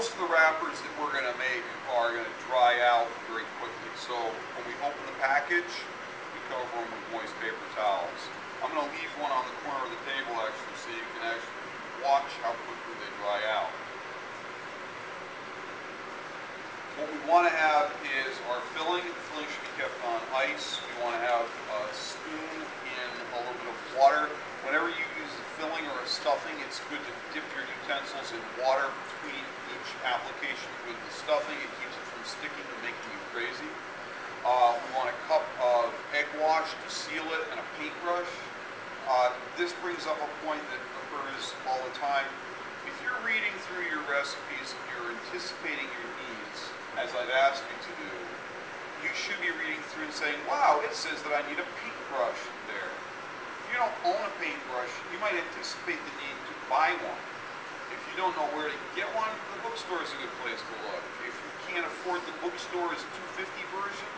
most of the wrappers that we're going to make are going to dry out very quickly. So when we open the package, we cover them with moist paper towels. I'm going to leave one on the corner of the table actually so you can actually watch how quickly they dry out. What we want to have is our filling. The filling should be kept on ice. We want to have a spoon in a little bit of water. Whenever you use a filling or a stuffing, it's good to dip your utensils in water between each application with the stuffing. It keeps it from sticking and making you crazy. We want a cup of egg wash to seal it and a paintbrush. This brings up a point that occurs all the time. If you're reading through your recipes and you're anticipating your needs, as I've asked you to do, you should be reading through and saying, wow, it says that I need a paintbrush there. If you don't own a paintbrush, you might anticipate the need to buy one. If you don't know where to get one, the bookstore is a good place to look. If you can't afford the bookstore's $2.50 version,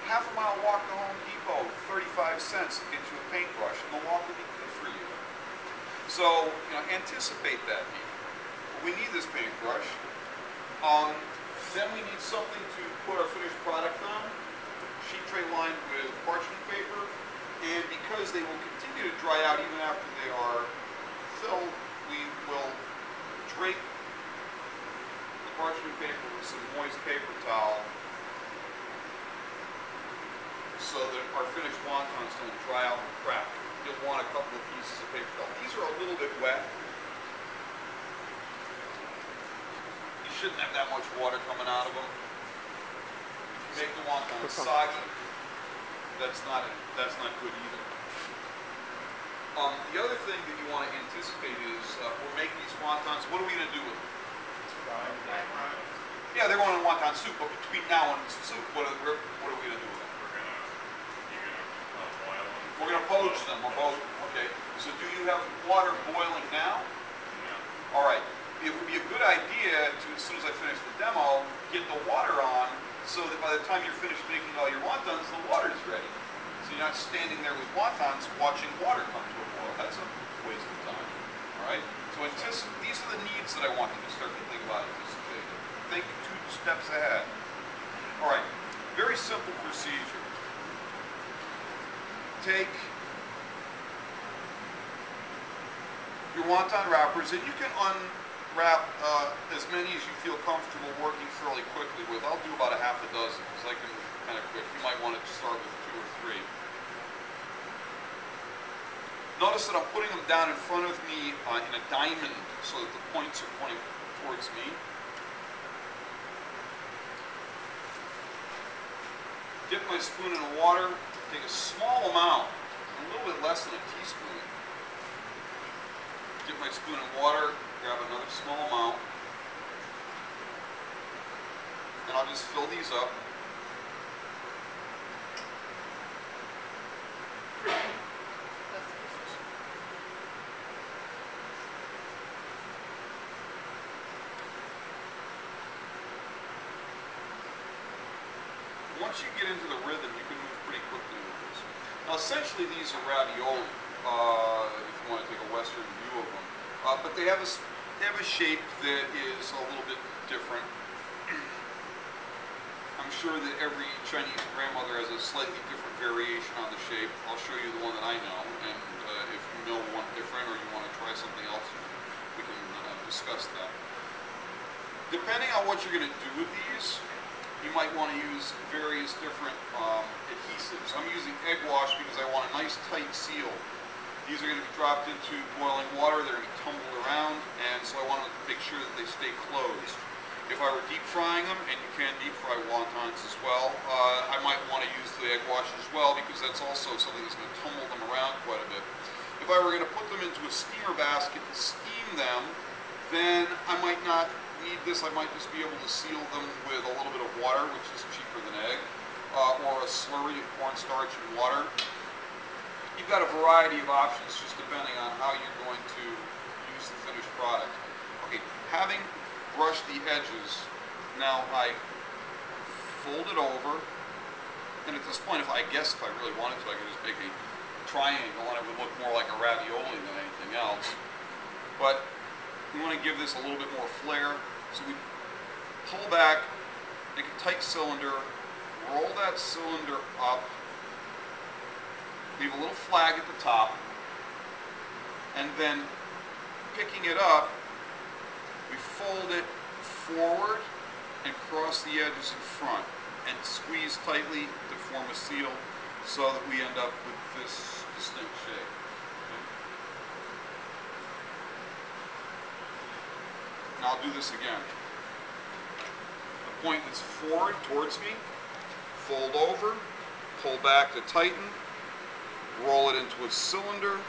half a mile walk to Home Depot, 35 cents to get you a paintbrush, and the walk will be good for you. So, anticipate that need. We need this paintbrush. Then we need something to put our finished product on. Sheet tray lined with parchment paper. And because they will continue to dry out even after they are filled, we will drape the parchment paper with some moist paper towel so that our finished wontons don't dry out and crack. You'll want a couple of pieces of paper towel. These are a little bit wet. Shouldn't have that much water coming out of them. If you make the wonton soggy, that's not good either. The other thing that you want to anticipate is we're making these wontons. What are we going to do with them? Yeah, they're going in wonton soup. But between now and soup, what are we going to do with them? We're going to poach them. Okay. So do you have water boiling now? No. All right. It would be a good idea to, as soon as I finish the demo, get the water on so that by the time you're finished making all your wontons, the water's ready. So you're not standing there with wontons watching water come to a boil. That's a waste of time. All right? So these are the needs that I want you to start to think about anticipating. Think 2 steps ahead. All right. Very simple procedure. Take your wonton wrappers, and you can unwrap as many as you feel comfortable working fairly quickly with. I'll do about a half a dozen because I can kind of quick. You might want to start with 2 or 3. Notice that I'm putting them down in front of me in a diamond so that the points are pointing towards me. Dip my spoon in the water, take a small amount, a little bit less than a teaspoon. Dip my spoon in water, grab another small amount, and I'll just fill these up. Once you get into the rhythm, you can move pretty quickly with this. Now, essentially, these are ravioli, if you want to take a Western view of them. But they have a shape that is a little bit different. I'm sure that every Chinese grandmother has a slightly different variation on the shape. I'll show you the one that I know, and if you know one different or you want to try something else, we can discuss that. Depending on what you're going to do with these, you might want to use various different adhesives. I'm using egg wash because I want a nice tight seal. These are going to be dropped into boiling water, they're going to be tumbled around, and so I want to make sure that they stay closed. If I were deep frying them, and you can deep fry wontons as well, I might want to use the egg wash as well because that's also something that's going to tumble them around quite a bit. If I were going to put them into a steamer basket and steam them, then I might not need this. I might just be able to seal them with a little bit of water, which is cheaper than egg, or a slurry of cornstarch and water. You've got a variety of options just depending on how you're going to use the finished product. Okay, having brushed the edges, now I fold it over, and at this point, if I really wanted to, I could just make a triangle and it would look more like a ravioli than anything else. But you want to give this a little bit more flair. So we pull back, make a tight cylinder, roll that cylinder up, leave a little flag at the top, and then picking it up, we fold it forward and cross the edges in front and squeeze tightly to form a seal so that we end up with this distinct shape. Okay. Now I'll do this again. The point that's forward towards me, fold over, pull back to tighten, roll it into a cylinder,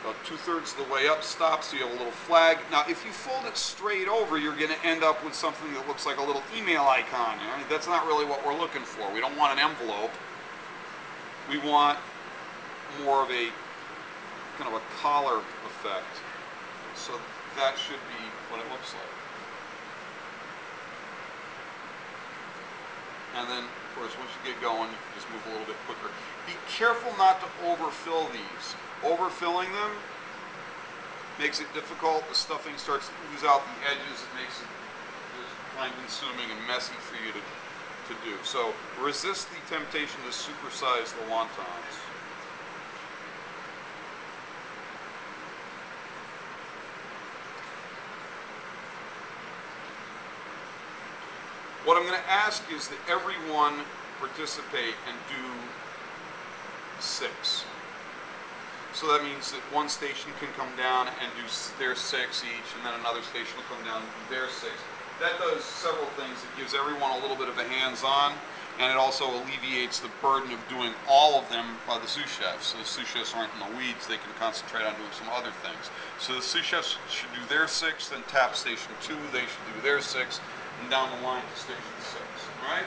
about 2/3 of the way up, stop, so you have a little flag. Now, if you fold it straight over, you're going to end up with something that looks like a little email icon. You know? That's not really what we're looking for. We don't want an envelope. We want more of a kind of a collar effect. So that should be what it looks like. And then, of course, once you get going, you can just move a little bit quicker. Be careful not to overfill these. Overfilling them makes it difficult. The stuffing starts to ooze out the edges. It makes it just time-consuming and messy for you to do. So resist the temptation to supersize the wontons. What I'm going to ask is that everyone participate and do 6. So that means that one station can come down and do their 6 each, and then another station will come down and do their 6. That does several things. It gives everyone a little bit of a hands-on, and it also alleviates the burden of doing all of them by the sous chefs. So the sous chefs aren't in the weeds. They can concentrate on doing some other things. So the sous chefs should do their 6, then tap station 2. They should do their 6, and down the line to station 6. All right?